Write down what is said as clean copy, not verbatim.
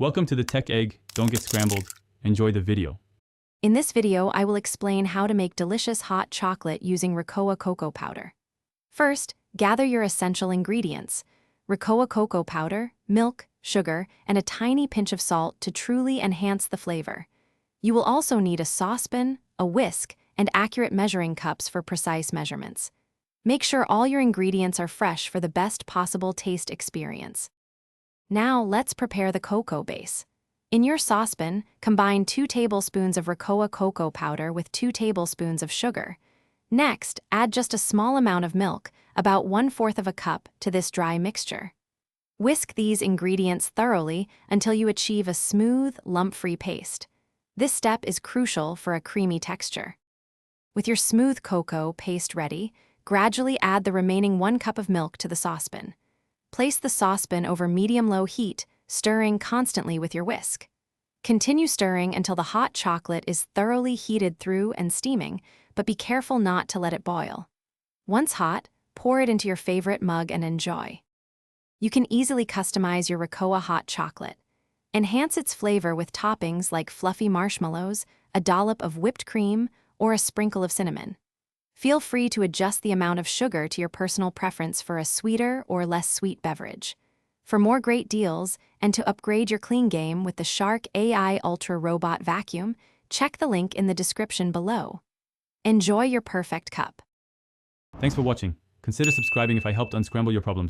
Welcome to the Tech Egg. Don't get scrambled. Enjoy the video. In this video, I will explain how to make delicious hot chocolate using Ricoa cocoa powder. First, gather your essential ingredients: Ricoa cocoa powder, milk, sugar, and a tiny pinch of salt to truly enhance the flavor. You will also need a saucepan, a whisk, and accurate measuring cups for precise measurements. Make sure all your ingredients are fresh for the best possible taste experience. Now let's prepare the cocoa base. In your saucepan, combine 2 tablespoons of Ricoa cocoa powder with 2 tablespoons of sugar. Next, add just a small amount of milk, about 1/4 of a cup, to this dry mixture. Whisk these ingredients thoroughly until you achieve a smooth, lump-free paste. This step is crucial for a creamy texture. With your smooth cocoa paste ready, gradually add the remaining 1 cup of milk to the saucepan. Place the saucepan over medium-low heat, stirring constantly with your whisk. Continue stirring until the hot chocolate is thoroughly heated through and steaming, but be careful not to let it boil. Once hot, pour it into your favorite mug and enjoy. You can easily customize your Ricoa hot chocolate. Enhance its flavor with toppings like fluffy marshmallows, a dollop of whipped cream, or a sprinkle of cinnamon. Feel free to adjust the amount of sugar to your personal preference for a sweeter or less sweet beverage. For more great deals and to upgrade your clean game with the Shark AI Ultra Robot Vacuum, check the link in the description below. Enjoy your perfect cup. Thanks for watching. Consider subscribing if I helped unscramble your problems.